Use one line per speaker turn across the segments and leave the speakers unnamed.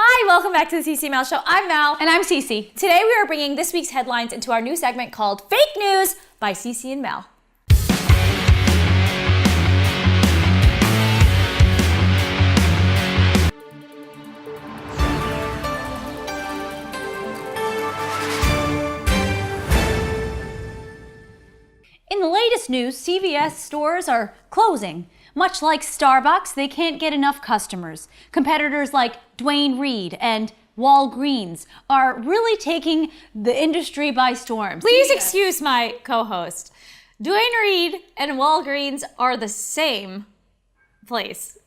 Hi, welcome back to the Sisi Mel Show. I'm Mel.
And I'm Sisi.
Today we are bringing this week's headlines into our new segment called Fake News by Sisi and Mel.
In the latest news, CVS stores are closing. Much like Starbucks, they can't get enough customers. Competitors like Duane Reade and Walgreens are really taking the industry by storm.
Please excuse my co-host. Duane Reade and Walgreens are the same place.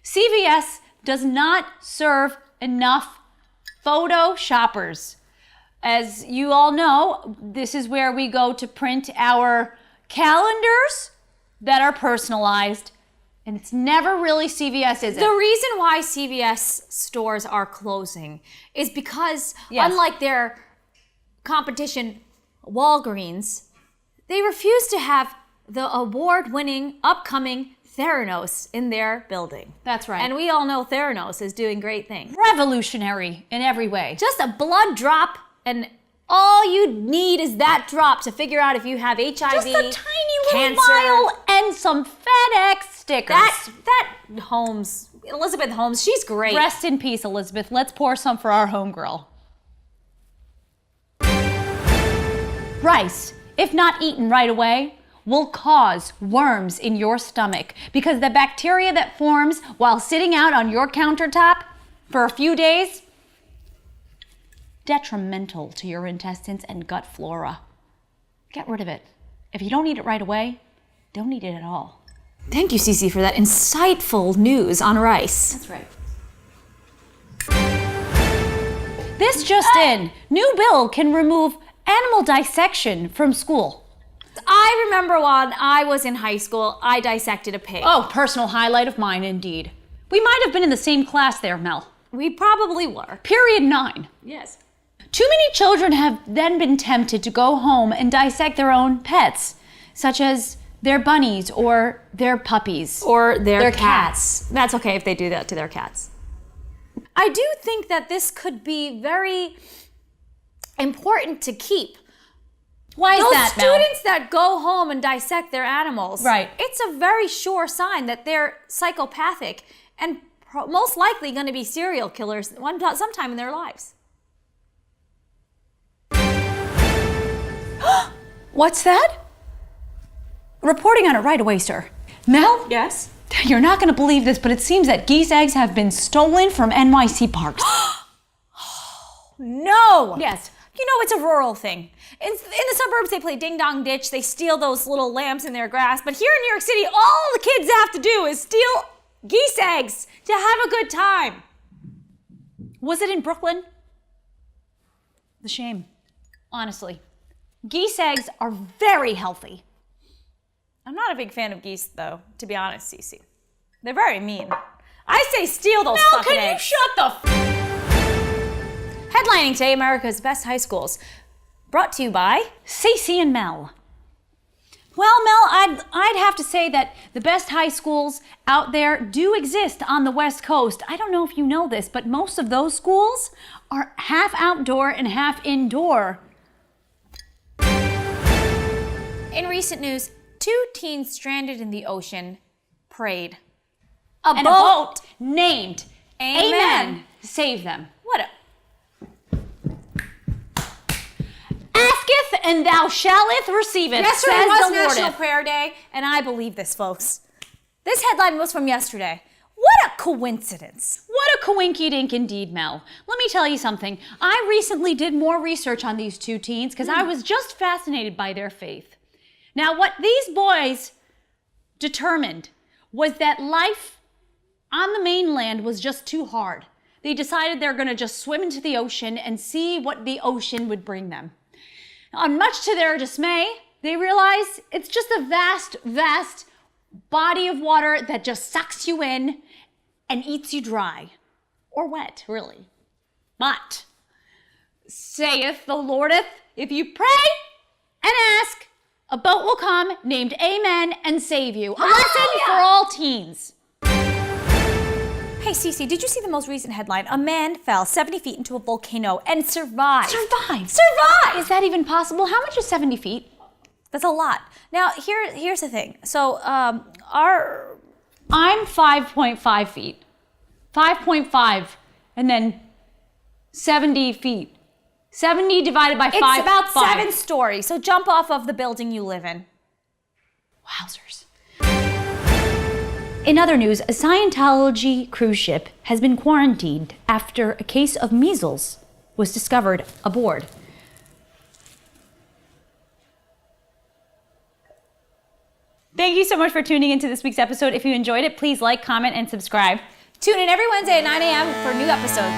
CVS does not serve enough photo shoppers. As you all know, this is where we go to print our calendars that are personalized, and it's never really CVS, is it?
The reason why CVS stores are closing is because, unlike their competition, Walgreens, they refuse to have the award-winning, upcoming Theranos in their building.
That's right.
And we all know Theranos is doing great things.
Revolutionary in every way.
Just a blood drop, and all you need is that drop to figure out if you have HIV,
Just a tiny little
cancer.
vial and some FedEx stickers.
That Holmes, Elizabeth Holmes, she's great.
Rest in peace, Elizabeth. Let's pour some for our homegirl. Rice, if not eaten right away, will cause worms in your stomach because the bacteria that forms while sitting out on your countertop for a few days, detrimental to your intestines and gut flora. Get rid of it. If you don't eat it right away, don't eat it at all.
Thank you, Sisi, for that insightful news on rice.
That's right. This just in. New bill can remove animal dissection from school.
I remember when I was in high school, I dissected a pig.
Oh, personal highlight of mine indeed. We might have been in the same class there, Mel.
We probably were.
Period 9.
Yes.
Too many children have then been tempted to go home and dissect their own pets, such as their bunnies or their puppies.
Or their cats. That's okay if they do that to their cats. I do think that this could be very important to keep.
Why is that, Mel?
Those students that go home and dissect their animals,
right?
It's a very sure sign that they're psychopathic and most likely going to be serial killers sometime in their lives.
What's that? Reporting on it right away, sir. Mel?
Yes?
You're not going to believe this, but it seems that geese eggs have been stolen from NYC parks.
No!
Yes.
You know, it's a rural thing. In the suburbs, they play ding-dong ditch. They steal those little lambs in their grass. But here in New York City, all the kids have to do is steal geese eggs to have a good time.
Was it in Brooklyn? The shame, honestly. Geese eggs are very healthy.
I'm not a big fan of geese, though, to be honest, Sisi. They're very mean. I say steal those fucking eggs.
Mel, can you shut the
Headlining today, America's Best High Schools. Brought to you by
Sisi and Mel. Well, Mel, I'd have to say that the best high schools out there do exist on the West Coast. I don't know if you know this, but most of those schools are half outdoor and half indoor.
In recent news, 2 teens stranded in the ocean prayed.
A boat named Amen saved them.
What a...
Asketh and thou shalleth receiveth,
Yesterday
says
was
the
National
Lordeth.
Prayer Day, and I believe this, folks. This headline was from yesterday. What a coincidence.
What a coinky-dink indeed, Mel. Let me tell you something. I recently did more research on these 2 teens because I was just fascinated by their faith. Now, what these boys determined was that life on the mainland was just too hard. They decided they're going to just swim into the ocean and see what the ocean would bring them. And much to their dismay, they realize it's just a vast, vast body of water that just sucks you in and eats you dry. Or wet, really. But, saith the Lordeth, if you pray and ask, a boat will come named Amen and save you. A lesson for all teens.
Hey, Sisi, did you see the most recent headline? A man fell 70 feet into a volcano and survived.
Survived?
Survived!
Is that even possible? How much is 70 feet?
That's a lot. Now, here's the thing. So, I'm
5.5 feet. 5.5 and then 70 feet. 70 divided by 5.
It's about 7 stories, so jump off of the building you live in.
Wowzers. In other news, a Scientology cruise ship has been quarantined after a case of measles was discovered aboard. Thank you so much for tuning into this week's episode. If you enjoyed it, please like, comment, and subscribe.
Tune in every Wednesday at 9 a.m. for new episodes.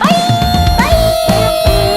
Bye! Bye!